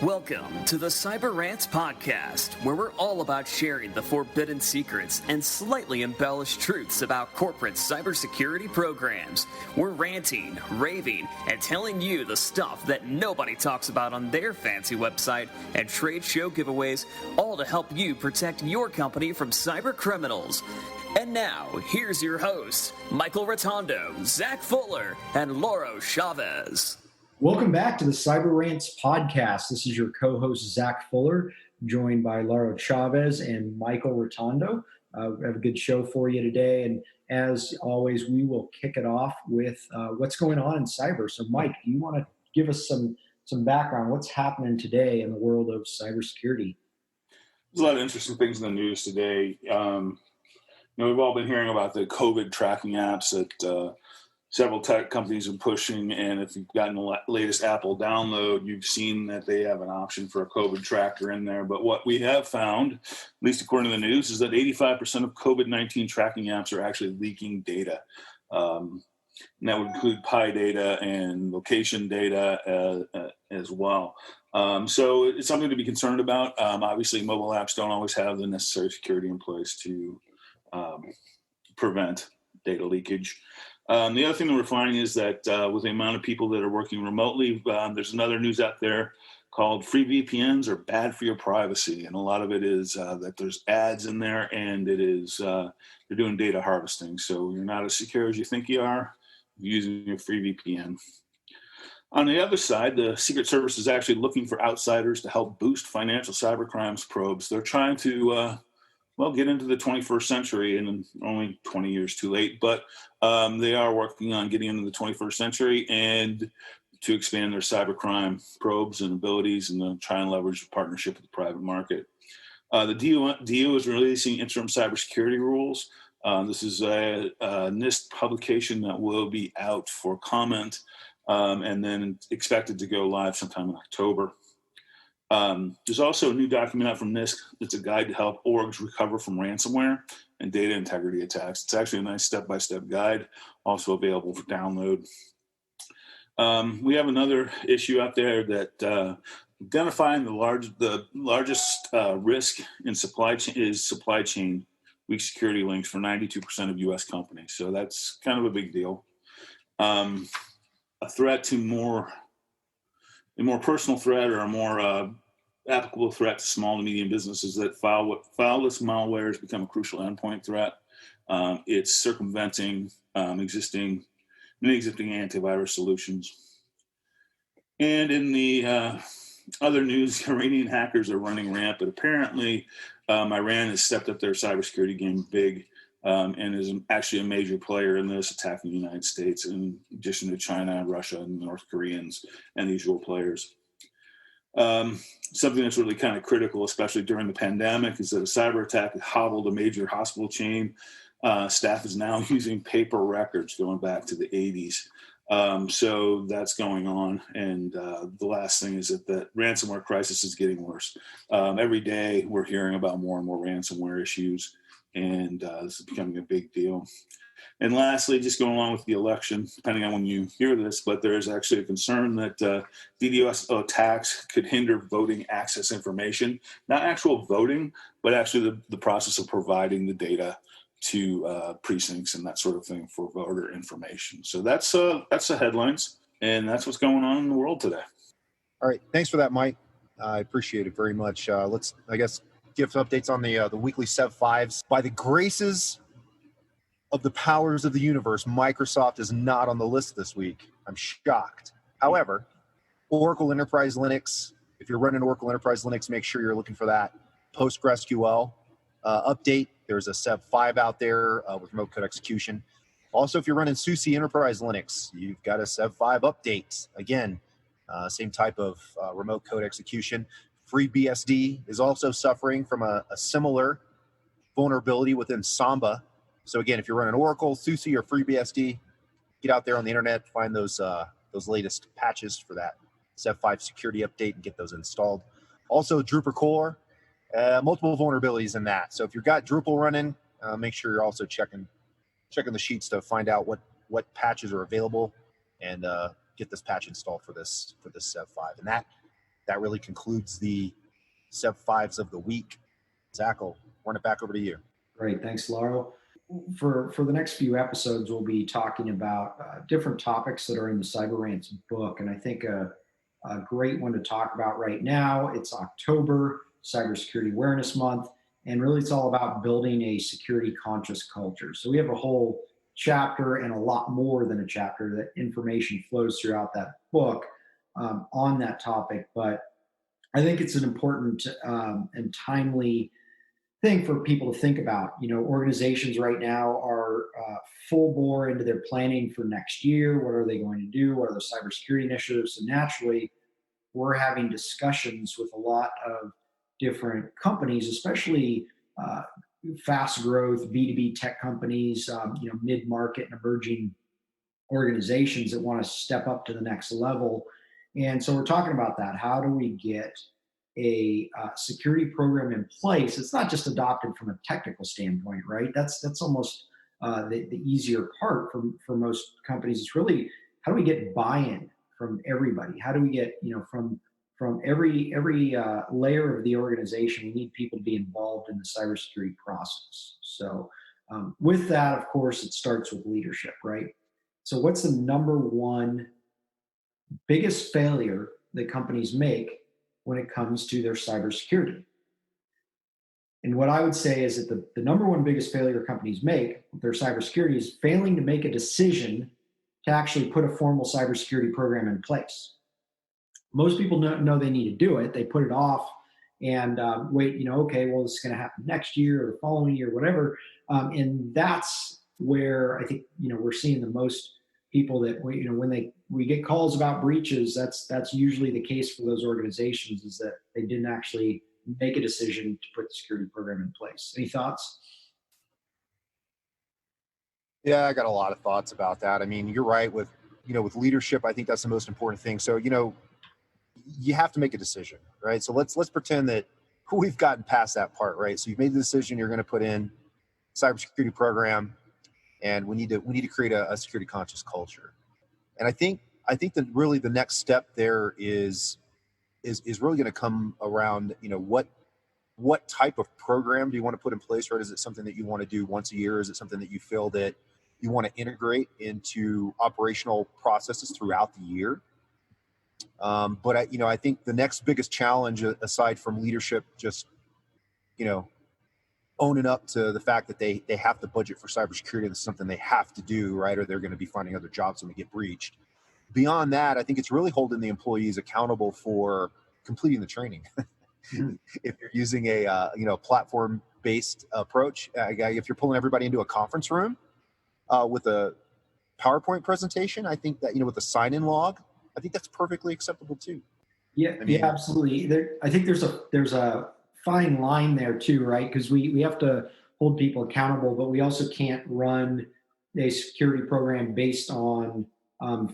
Welcome to the Cyber Rants Podcast, where we're all about sharing the forbidden secrets and slightly embellished truths about corporate cybersecurity programs. We're ranting, raving, and telling you the stuff that nobody talks about on their fancy website and trade show giveaways, all to help you protect your company from cyber criminals. And now, here's your hosts, Michael Rotondo, Zach Fuller, and Lauro Chavez. Welcome back to the Cyber Rants Podcast. This is your co-host, Zach Fuller, joined by Lauro Chavez and Michael Rotondo. We have a good show for you today. And as always, we will kick it off with what's going on in cyber. So, Mike, do you want to give us some background? What's happening today in the world of cybersecurity? There's a lot of interesting things in the news today. We've all been hearing about the COVID tracking apps that several tech companies are pushing, and if you've gotten the latest Apple download, you've seen that they have an option for a COVID tracker in there. But what we have found, at least according to the news, is that 85% of COVID-19 tracking apps are actually leaking data. And that would include PI data and location data as well. So it's something to be concerned about. Obviously, mobile apps don't always have the necessary security in place to prevent data leakage. The other thing that we're finding is that with the amount of people that are working remotely, there's another news out there called free VPNs are bad for your privacy. And a lot of it is that there's ads in there, and it is they're doing data harvesting. So you're not as secure as you think you are using your free VPN. On the other side, the Secret Service is actually looking for outsiders to help boost financial cybercrimes probes. They're trying to get into the 21st century, and only 20 years too late, but they are working on getting into the 21st century and to expand their cybercrime probes and abilities and to try and leverage a partnership with the private market. The DO is releasing interim cybersecurity rules. This is a NIST publication that will be out for comment and then expected to go live sometime in October. There's also a new document out from NIST. It's a guide to help orgs recover from ransomware and data integrity attacks. It's actually a nice step-by-step guide, also available for download. We have another issue out there that identifying the largest risk in supply chain is supply chain weak security links for 92% of U.S. companies. So that's kind of a big deal. A threat to a more personal threat or a more applicable threat to small and medium businesses that fileless malware has become a crucial endpoint threat. It's circumventing many existing antivirus solutions. And in the other news, Iranian hackers are running rampant. Apparently, Iran has stepped up their cybersecurity game big and is actually a major player in this, attacking the United States in addition to China, Russia, and North Koreans and the usual players. Something that's really kind of critical, especially during the pandemic, is that a cyber attack hobbled a major hospital chain. Staff is now using paper records going back to the 80s. So that's going on. And the last thing is that the ransomware crisis is getting worse. Every day we're hearing about more and more ransomware issues, and this is becoming a big deal. And lastly, just going along with the election, depending on when you hear this, but there is actually a concern that DDoS attacks could hinder voting access information, not actual voting, but actually the process of providing the data to precincts and that sort of thing for voter information. So that's the headlines, and that's what's going on in the world today. All right, thanks for that, Mike. I appreciate it very much. Let's, give some updates on the weekly Sev 5s. By the graces of the powers of the universe, Microsoft is not on the list this week. I'm shocked. However, Oracle Enterprise Linux, if you're running Oracle Enterprise Linux, make sure you're looking for that. PostgreSQL update. There's a Sev 5 out there with remote code execution. Also, if you're running SUSE Enterprise Linux, you've got a Sev 5 update. Again, same type of remote code execution. FreeBSD is also suffering from a similar vulnerability within Samba. So again, if you're running Oracle, SUSE, or FreeBSD, get out there on the internet, find those latest patches for that Sev 5 security update and get those installed. Also, Drupal core, multiple vulnerabilities in that. So if you've got Drupal running, make sure you're also checking the sheets to find out what patches are available and get this patch installed for this Sev 5. And that that really concludes the Sub Fives of the week. Zach, I'll run it back over to you. Great. Thanks, Lauro. For the next few episodes, we'll be talking about different topics that are in the Cyber Rants book. And I think a great one to talk about right now, it's October, Cybersecurity Awareness Month. And really, it's all about building a security conscious culture. So we have a whole chapter and a lot more than a chapter that information flows throughout that book on that topic. But I think it's an important and timely thing for people to think about. Organizations right now are full bore into their planning for next year. What are they going to do? What are the cybersecurity initiatives? And naturally, we're having discussions with a lot of different companies, especially fast growth B2B tech companies, mid-market and emerging organizations that want to step up to the next level. And so we're talking about that. How do we get a security program in place? It's not just adopted from a technical standpoint, right? That's almost the easier part for most companies. It's really, how do we get buy-in from everybody? How do we get, from every layer of the organization? We need people to be involved in the cybersecurity process. So with that, of course, it starts with leadership, right? So what's the number one biggest failure that companies make when it comes to their cybersecurity? And what I would say is that the number one biggest failure companies make with their cybersecurity is failing to make a decision to actually put a formal cybersecurity program in place. Most people know they need to do it. They put it off and wait, okay, well, this is going to happen next year or the following year, whatever. And that's where I think, we're seeing the most people that, when we get calls about breaches, that's usually the case for those organizations, is that they didn't actually make a decision to put the security program in place. Any thoughts? Yeah, I got a lot of thoughts about that. I mean, you're right with leadership. I think that's the most important thing. So, you have to make a decision, right? So let's pretend that we've gotten past that part, right? So you've made the decision, you're going to put in cybersecurity program, and we need to create a security conscious culture. And I think that really the next step there is really going to come around, what type of program do you want to put in place, right? Is it something that you want to do once a year? Is it something that you feel that you want to integrate into operational processes throughout the year? But I think the next biggest challenge, aside from leadership, just, owning up to the fact that they have to budget for cybersecurity. That's something they have to do, right? Or they're going to be finding other jobs when they get breached. Beyond that, I think it's really holding the employees accountable for completing the training. If you're using a platform-based approach, if you're pulling everybody into a conference room with a PowerPoint presentation, I think that, with a sign-in log, I think that's perfectly acceptable too. Yeah, absolutely. I think there's a fine line there too, right? Because we have to hold people accountable, but we also can't run a security program based on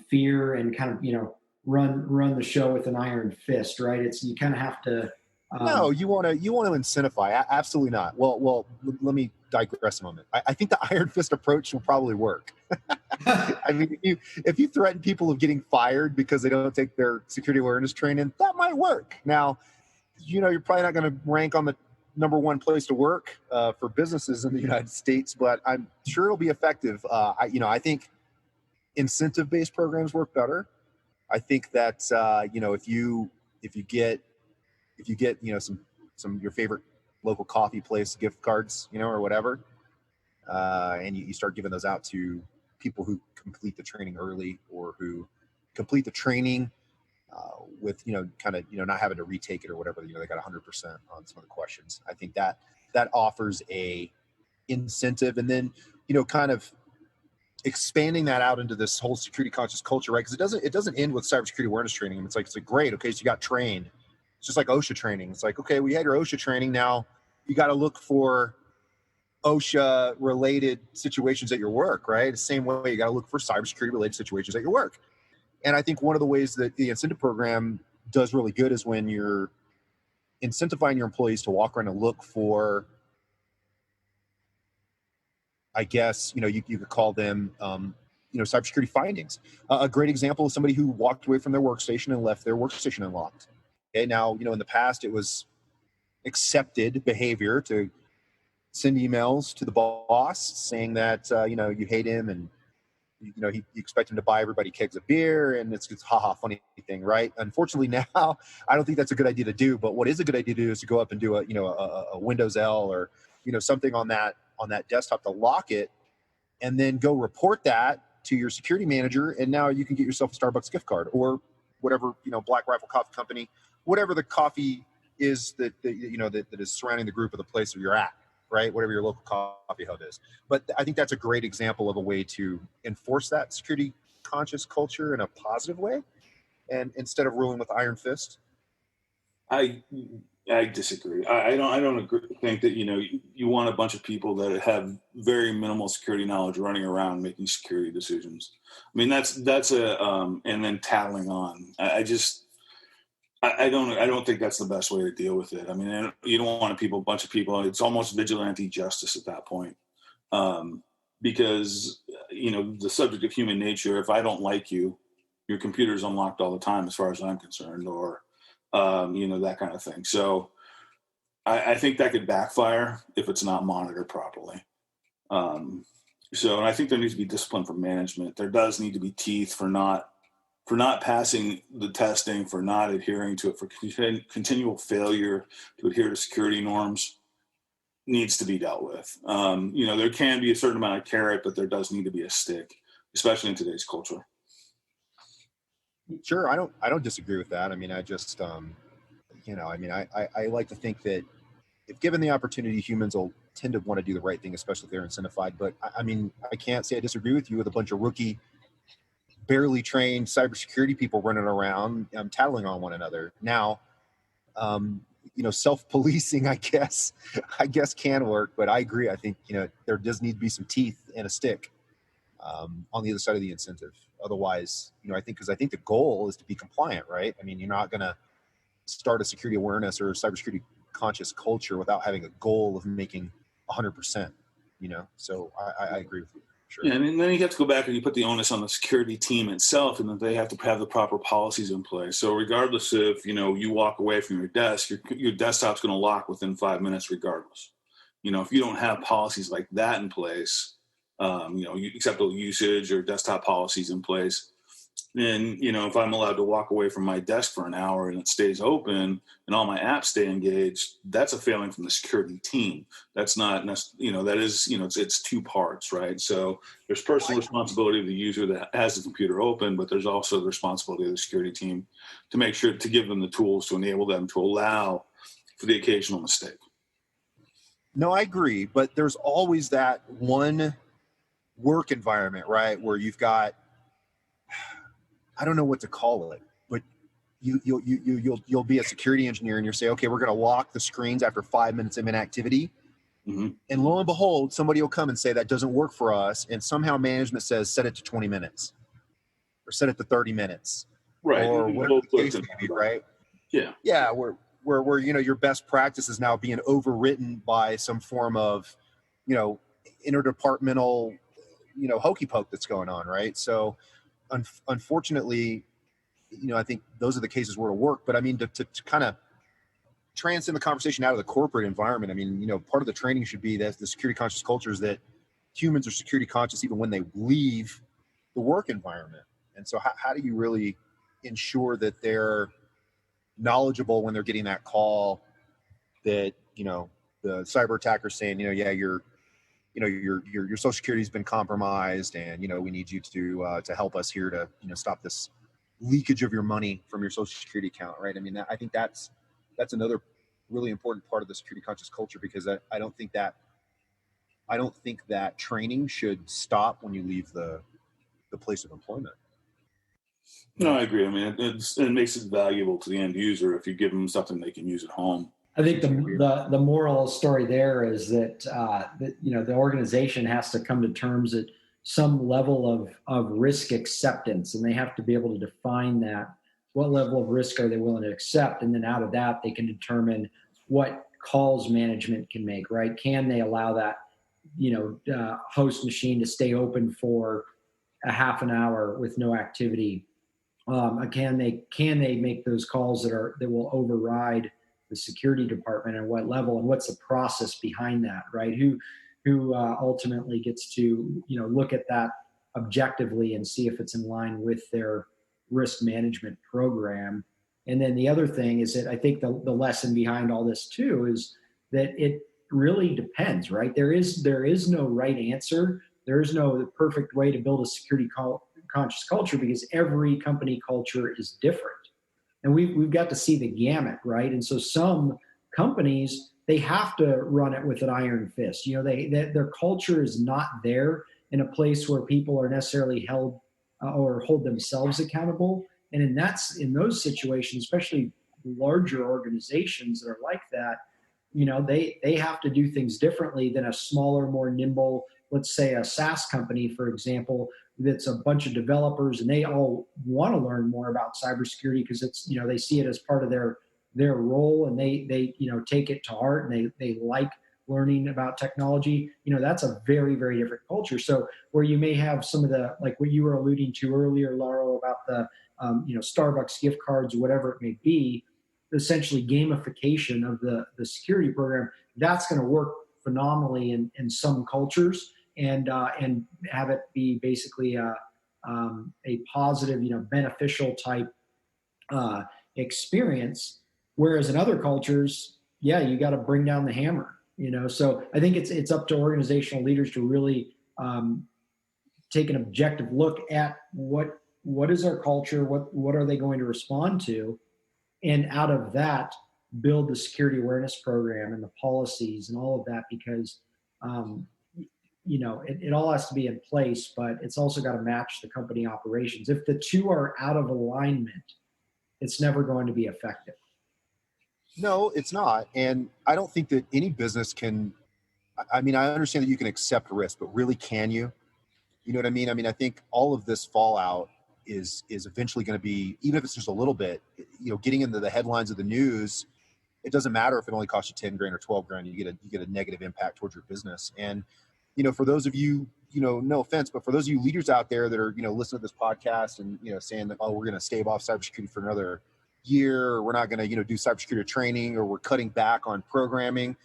fear and kind of run the show with an iron fist, right? You kind of have to. No, you want to incentivize. Absolutely not. Well, let me digress a moment. I think the iron fist approach will probably work. I mean, if you threaten people of getting fired because they don't take their security awareness training, that might work. Now, you're probably not going to rank on the number one place to work for businesses in the United States, but I'm sure it'll be effective. I think incentive-based programs work better. I think that if you get some your favorite local coffee place gift cards, or whatever, and you start giving those out to people who complete the training early or who complete the training with not having to retake it or whatever, they got 100% on some of the questions. I think that offers a incentive, and then kind of expanding that out into this whole security conscious culture, right? Because it doesn't end with cybersecurity awareness training. It's like great, okay, so you got trained. It's just like OSHA training. It's like, okay, we had your OSHA training. Now you got to look for OSHA related situations at your work, right? The same way you got to look for cybersecurity related situations at your work. And I think one of the ways that the incentive program does really good is when you're incentivizing your employees to walk around and look for, I guess, you could call them, cybersecurity findings. A great example is somebody who walked away from their workstation and left their workstation unlocked. Okay, now, in the past it was accepted behavior to send emails to the boss saying that, you hate him, and you expect him to buy everybody kegs of beer, and it's haha funny thing, right? Unfortunately, now I don't think that's a good idea to do. But what is a good idea to do is to go up and do a Windows L, or something on that desktop to lock it, and then go report that to your security manager, and now you can get yourself a Starbucks gift card, or whatever, Black Rifle Coffee Company, whatever the coffee is that is surrounding the group of the place where you're at, right? Whatever your local coffee hub is. But I think that's a great example of a way to enforce that security conscious culture in a positive way, and instead of ruling with iron fist. I disagree. I don't think that you want a bunch of people that have very minimal security knowledge running around making security decisions. I mean, that's and then tattling on. I don't think that's the best way to deal with it. I mean, you don't want a bunch of people. It's almost vigilante justice at that point, because the subject of human nature. If I don't like you, your computer's unlocked all the time, as far as I'm concerned, or that kind of thing. So I think that could backfire if it's not monitored properly. And I think there needs to be discipline for management. There does need to be teeth for not passing the testing, for not adhering to it, for continual failure to adhere to security norms needs to be dealt with. There can be a certain amount of carrot, but there does need to be a stick, especially in today's culture. Sure. I don't disagree with that. I mean, I just, I like to think that if given the opportunity, humans will tend to want to do the right thing, especially if they're incentivized. But I can't say I disagree with you with a bunch of rookie, barely trained cybersecurity people running around, tattling on one another. Now, self-policing, I guess can work, but I agree. I think, there does need to be some teeth and a stick on the other side of the incentive. Otherwise, I think the goal is to be compliant, right? I mean, you're not going to start a security awareness or cybersecurity conscious culture without having a goal of making 100%, so I agree with you. Sure. Yeah, and then you have to go back and you put the onus on the security team itself, and that they have to have the proper policies in place. So regardless if, you walk away from your desk, your desktop's going to lock within 5 minutes regardless. If you don't have policies like that in place, acceptable usage or desktop policies in place, then, if I'm allowed to walk away from my desk for an hour and it stays open and all my apps stay engaged, that's a failing from the security team. That's not, that is, it's two parts, right? So there's personal responsibility of the user that has the computer open, but there's also the responsibility of the security team to make sure to give them the tools to enable them to allow for the occasional mistake. No, I agree. But there's always that one work environment, right, where you've got, I don't know what to call it, but you'll be a security engineer and you'll say, okay, we're going to lock the screens after 5 minutes of inactivity. Mm-hmm. And lo and behold, somebody will come and say that doesn't work for us. And somehow management says, set it to 20 minutes or set it to 30 minutes. Right. Or whatever the case may be, right? Yeah. Yeah. Where your best practice is now being overwritten by some form of, interdepartmental, hokey poke that's going on. Right. So, unfortunately, I think those are the cases where it'll work. But I mean, to kind of transcend the conversation out of the corporate environment, I mean, part of the training should be that the security conscious culture is that humans are security conscious even when they leave the work environment. And so how do you really ensure that they're knowledgeable when they're getting that call that, the cyber attacker saying, yeah, your social security has been compromised, and we need you to help us here to stop this leakage of your money from your social security account, right? I mean, I think that's another really important part of the security conscious culture, because I don't think that training should stop when you leave the place of employment. No, I agree. I mean, it makes it valuable to the end user if you give them something they can use at home. I think the moral story there is that the organization has to come to terms at some level of risk acceptance, and they have to be able to define that. What level of risk are they willing to accept? And then out of that, they can determine what calls management can make, right? Can they allow that, host machine to stay open for a half an hour with no activity Can they make those calls that will override the security department, and what level, and what's the process behind that, right? Who ultimately gets to look at that objectively and see if it's in line with their risk management program. And then the other thing is that I think the lesson behind all this too is that it really depends, right? There is no right answer. There is no perfect way to build a security conscious culture, because every company culture is different. And we've got to see the gamut, right? And so some companies, they have to run it with an iron fist. Their culture is not there in a place where people are necessarily held or hold themselves accountable. And in those situations, especially larger organizations that are like that, they have to do things differently than a smaller, more nimble, let's say a SaaS company, for example, that's a bunch of developers and they all want to learn more about cybersecurity because it's, they see it as part of their role, and they take it to heart, and they like learning about technology. That's a very, very different culture. So where you may have some of the, like what you were alluding to earlier, Laro, about the Starbucks gift cards or whatever it may be, essentially gamification of the security program, that's going to work phenomenally in some cultures, and have it be basically a positive, beneficial type experience. Whereas in other cultures, you got to bring down the hammer. So I think it's up to organizational leaders to really take an objective look at what is our culture, what are they going to respond to, and out of that build the security awareness program and the policies and all of that, because it all has to be in place, but it's also got to match the company operations. If the two are out of alignment, it's never going to be effective. No, it's not. And I don't think that any business can, I understand that you can accept risk, but really can you? You know what I mean? I think all of this fallout is eventually going to be, even if it's just a little bit, getting into the headlines of the news. It doesn't matter if it only costs you 10 grand or 12 grand, you get a negative impact towards your business. And, for those of you, no offense, but for those of you leaders out there that are, listening to this podcast and, saying that, oh, we're going to stave off cybersecurity for another year, or we're not going to, do cybersecurity training, or we're cutting back on programming.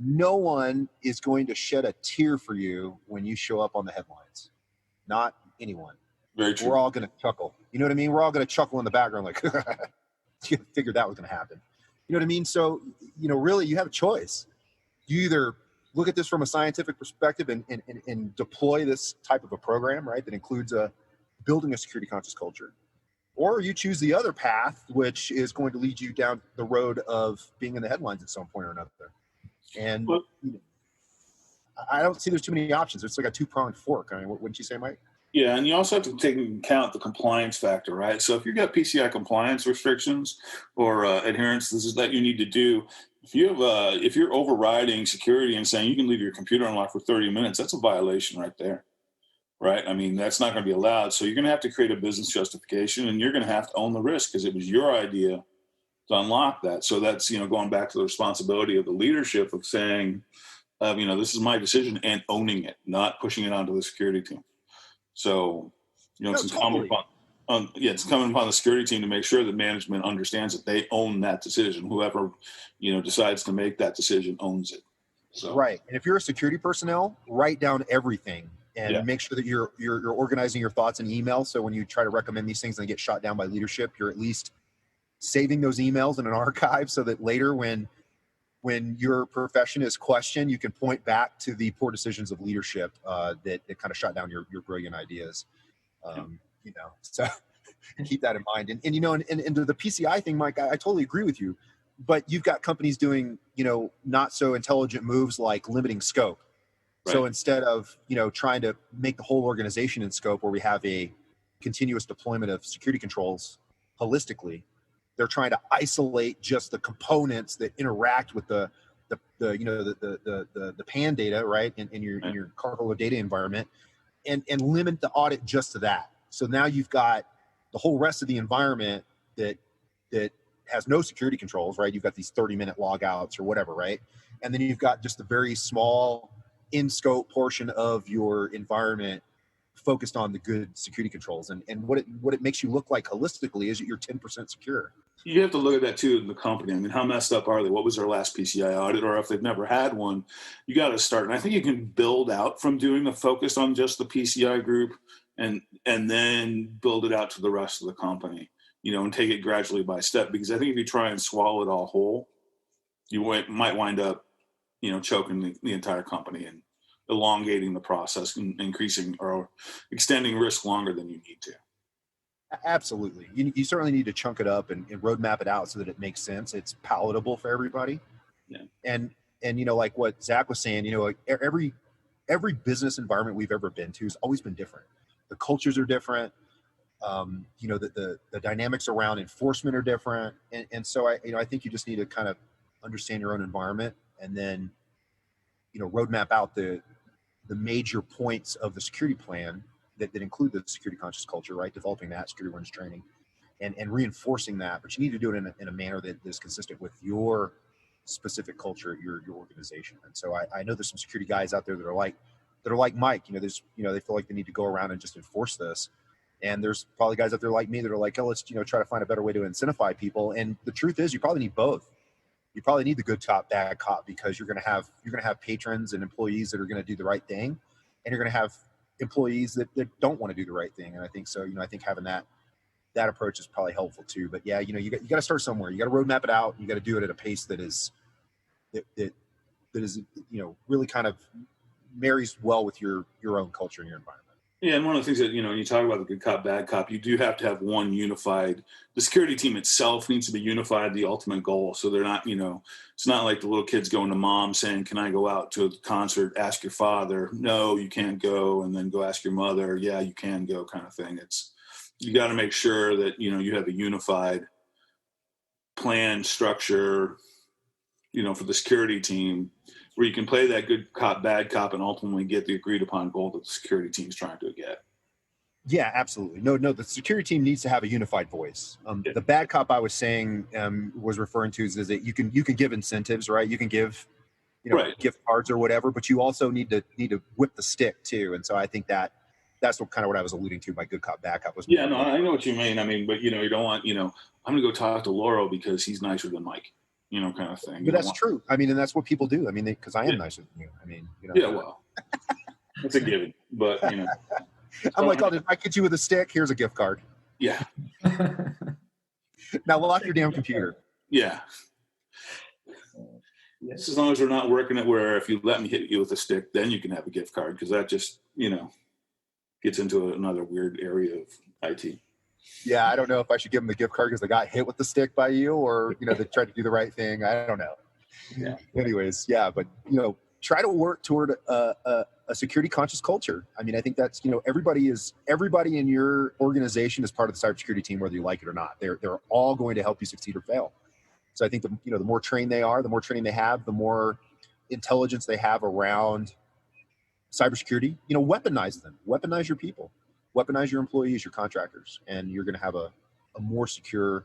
No one is going to shed a tear for you when you show up on the headlines. Not anyone. Very true. We're all going to chuckle. You know what I mean? We're all going to chuckle in the background like, you figured that was going to happen. You know what I mean? So, really you have a choice. You either look at this from a scientific perspective and deploy this type of a program, right, that includes building a security conscious culture, or you choose the other path, which is going to lead you down the road of being in the headlines at some point or another. And I don't see there's too many options. It's like a two-pronged fork. Wouldn't you say, Mike? Yeah, and you also have to take into account the compliance factor, right? So if you've got PCI compliance restrictions or adherences that you need to do, if you're overriding security and saying you can leave your computer unlocked for 30 minutes, that's a violation right there, right? That's not going to be allowed. So you're going to have to create a business justification, and you're going to have to own the risk because it was your idea to unlock that. So that's, going back to the responsibility of the leadership of saying, this is my decision, and owning it, not pushing it onto the security team. So, it's incumbent upon the security team to make sure that management understands that they own that decision. Whoever, decides to make that decision owns it. So. Right. And if you're a security personnel, write down everything and make sure that you're organizing your thoughts in email. So when you try to recommend these things and they get shot down by leadership, you're at least saving those emails in an archive so that later when your profession is questioned, you can point back to the poor decisions of leadership that kind of shot down your brilliant ideas. So keep that in mind. And the PCI thing, Mike, I totally agree with you. But you've got companies doing, not so intelligent moves like limiting scope. Right. So instead of, trying to make the whole organization in scope where we have a continuous deployment of security controls holistically, they're trying to isolate just the components that interact with the PAN data, right, in your cargo data environment, and limit the audit just to that. So now you've got the whole rest of the environment that has no security controls, right? You've got these 30-minute logouts or whatever, right? And then you've got just the very small in-scope portion of your environment focused on the good security controls. And what it makes you look like holistically is that you're 10% secure. You have to look at that too in the company. I mean, how messed up are they? What was their last PCI audit? Or if they've never had one, you got to start. And I think you can build out from doing the focus on just the PCI group and then build it out to the rest of the company, and take it gradually by step. Because I think if you try and swallow it all whole, you might wind up, choking the entire company and elongating the process and increasing or extending risk longer than you need to. Absolutely. You certainly need to chunk it up and roadmap it out so that it makes sense. It's palatable for everybody. Yeah. And like what Zach was saying, every business environment we've ever been to has always been different. The cultures are different. The dynamics around enforcement are different. And so I think you just need to kind of understand your own environment and then, roadmap out the major points of the security plan that include the security conscious culture, right? Developing that security awareness training and reinforcing that, but you need to do it in a manner that is consistent with your specific culture, your organization. And so I know there's some security guys out there that are like Mike, they feel like they need to go around and just enforce this. And there's probably guys out there like me that are like, oh, let's, try to find a better way to incentivize people. And the truth is you probably need both. You probably need the good cop, bad cop, because you're going to have patrons and employees that are going to do the right thing. And you're going to have employees that don't want to do the right thing. And I think so, I think having that approach is probably helpful too. But yeah, you got to start somewhere. You got to roadmap it out. You got to do it at a pace that is really kind of marries well with your own culture and your environment. Yeah, and one of the things that, when you talk about the good cop, bad cop, you do have to have one unified. The security team itself needs to be unified, the ultimate goal. So they're not, it's not like the little kids going to mom saying, can I go out to a concert? Ask your father. No, you can't go. And then go ask your mother. Yeah, you can go, kind of thing. You got to make sure that, you have a unified plan structure, for the security team, where you can play that good cop, bad cop, and ultimately get the agreed upon goal that the security team is trying to get. Yeah, absolutely. No, the security team needs to have a unified voice. The bad cop I was saying was referring to is that you can give incentives, right? You can give, right, gift cards or whatever, but you also need to whip the stick too. And so I think that's what I was alluding to by good cop, bad cop was. Yeah, no, I know what you mean. I mean, but you don't want, I'm going to go talk to Laurel because he's nicer than Mike. Kind of thing. But that's true. I mean, and that's what people do. I mean, because I am nicer than you. I mean, Yeah, well, it's a given. But I'm like, if I get you with a stick, here's a gift card. Yeah. Now lock your damn computer. Yeah. Yes. As long as we're not working it where if you let me hit you with a stick, then you can have a gift card, because that just gets into another weird area of IT. Yeah, I don't know if I should give them the gift card because they got hit with the stick by you, or they tried to do the right thing. I don't know. Yeah. Anyways, yeah, but try to work toward a security conscious culture. I mean, I think that's everybody in your organization is part of the cybersecurity team, whether you like it or not. They're all going to help you succeed or fail. So I think the more trained they are, the more training they have, the more intelligence they have around cybersecurity. Weaponize them, weaponize your people. Weaponize your employees, your contractors, and you're going to have a more secure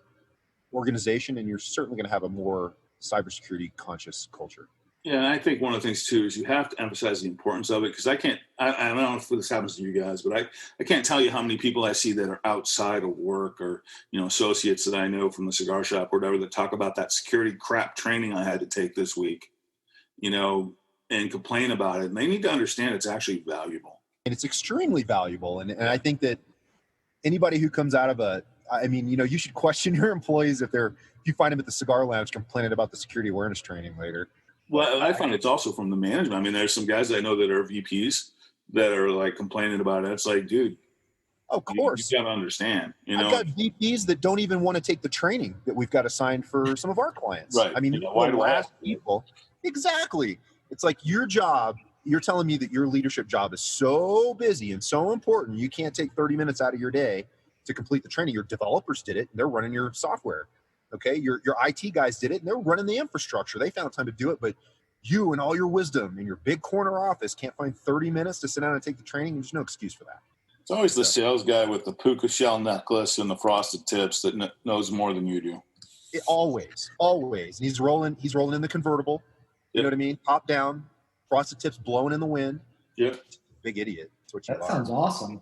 organization, and you're certainly going to have a more cybersecurity conscious culture. Yeah, and I think one of the things too is you have to emphasize the importance of it, because I don't know if this happens to you guys, but I can't tell you how many people I see that are outside of work, or associates that I know from the cigar shop or whatever, that talk about that security crap training I had to take this week, and complain about it. And they need to understand it's actually valuable. And it's extremely valuable. And I think that anybody who comes out of you should question your employees if you find them at the cigar lounge complaining about the security awareness training later. Well, I find it's also from the management. I mean, there's some guys I know that are VPs that are like complaining about it. It's like, dude, of course, you got to understand. I've got VPs that don't even want to take the training that we've got assigned for some of our clients. Right. I mean, why do I ask people? Exactly. It's like your job. You're telling me that your leadership job is so busy and so important, you can't take 30 minutes out of your day to complete the training. Your developers did it, and they're running your software. Okay, your IT guys did it, and they're running the infrastructure. They found time to do it, but you and all your wisdom in your big corner office can't find 30 minutes to sit down and take the training. There's no excuse for that. It's always the sales guy with the puka shell necklace and the frosted tips that knows more than you do. Always. And he's rolling in the convertible. You know what I mean? Top down. Frosted tips blowing in the wind. Yep. Big idiot. That's what you That are. sounds awesome.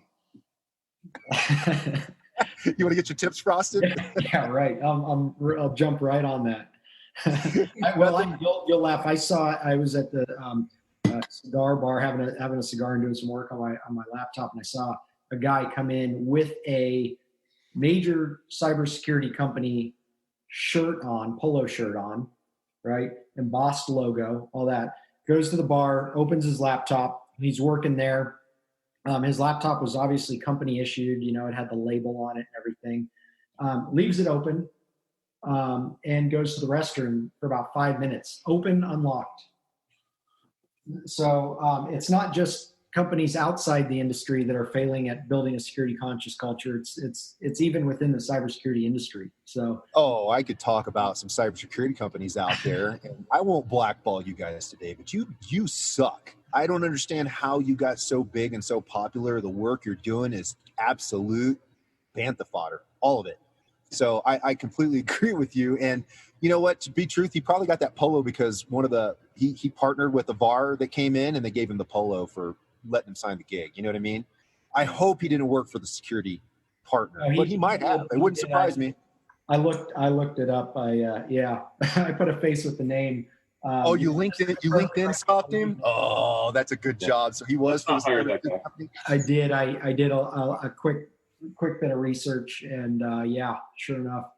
You want to get your tips frosted? Yeah, right. I'll jump right on that. You'll laugh. I was at the cigar bar having a cigar and doing some work on my laptop, and I saw a guy come in with a major cybersecurity company shirt on, polo shirt on, right? Embossed logo, all that. Goes to the bar, opens his laptop. He's working there. His laptop was obviously company issued. It had the label on it and everything. Leaves it open and goes to the restroom for about 5 minutes. Open, unlocked. So it's not just companies outside the industry that are failing at building a security conscious culture. It's even within the cybersecurity industry. So I could talk about some cybersecurity companies out there, and I won't blackball you guys today, but you suck. I don't understand how you got so big and so popular. The work you're doing is absolute bantha fodder, all of it. So I completely agree with you. And you know what? To be truth, he probably got that polo because he partnered with a VAR that came in and they gave him the polo for letting him sign the gig. You know what I mean? I hope he didn't work for the security partner, but he might have. It wouldn't surprise me. I looked it up. I put a face with the name. You LinkedIn stalked him? Oh, that's a good job. So he was from the company. I did. I did a quick bit of research, and sure enough.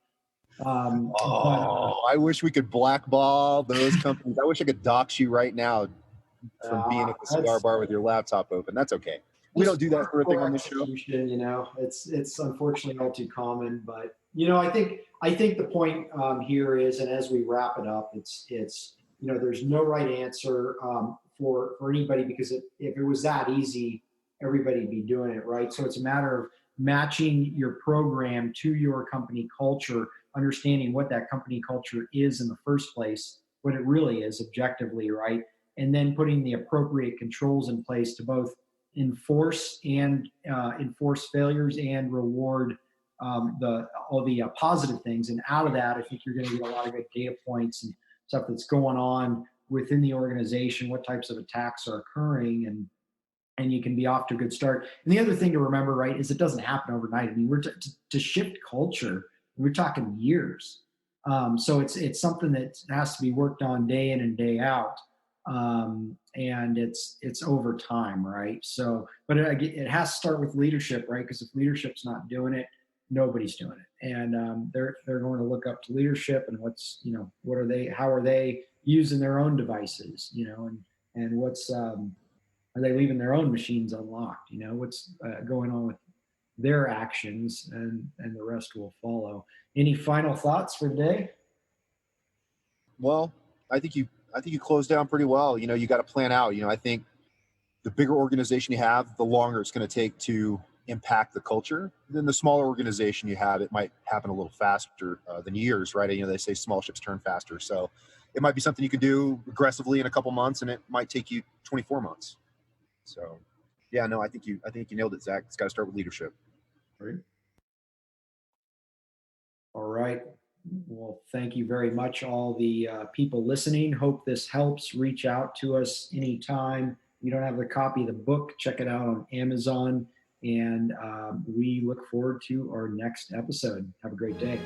I wish we could blackball those companies. I wish I could dox you right now from being at the cigar bar with your laptop open. That's okay. We don't do that sort of thing on this show. It's unfortunately all too common, but I think the point here is, and as we wrap it up, it's there's no right answer for anybody, because if it was that easy, everybody'd be doing it, right? So it's a matter of matching your program to your company culture, understanding what that company culture is in the first place, what it really is objectively, right? And then putting the appropriate controls in place to both enforce failures and reward all the positive things. And out of that, I think you're going to get a lot of good data points and stuff that's going on within the organization, what types of attacks are occurring, and you can be off to a good start. And the other thing to remember, right, is it doesn't happen overnight. I mean, we're to shift culture, we're talking years. So it's something that has to be worked on day in and day out. And it's over time, right? So, but it has to start with leadership, right? Because if leadership's not doing it, nobody's doing it. And they're going to look up to leadership and how are they using their own devices, and what's are they leaving their own machines unlocked? What's going on with their actions, and the rest will follow. Any final thoughts for today? Well, I think you closed down pretty well. You got to plan out. I think the bigger organization you have, the longer it's going to take to impact the culture. Then the smaller organization you have, it might happen a little faster than years, right? They say small ships turn faster. So it might be something you could do aggressively in a couple months, and it might take you 24 months. So, I think you nailed it, Zach. It's got to start with leadership. Great. All right. Well, thank you very much, all the people listening. Hope this helps. Reach out to us anytime. If you don't have the copy of the book, check it out on Amazon. And we look forward to our next episode. Have a great day.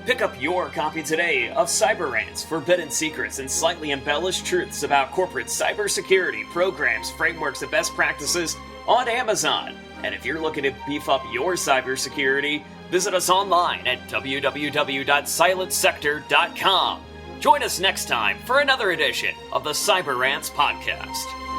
Pick up your copy today of Cyber Rants, Forbidden Secrets, and Slightly Embellished Truths about corporate cybersecurity programs, frameworks, and best practices on Amazon. And if you're looking to beef up your cybersecurity, visit us online at www.silentsector.com. Join us next time for another edition of the Cyber Rants podcast.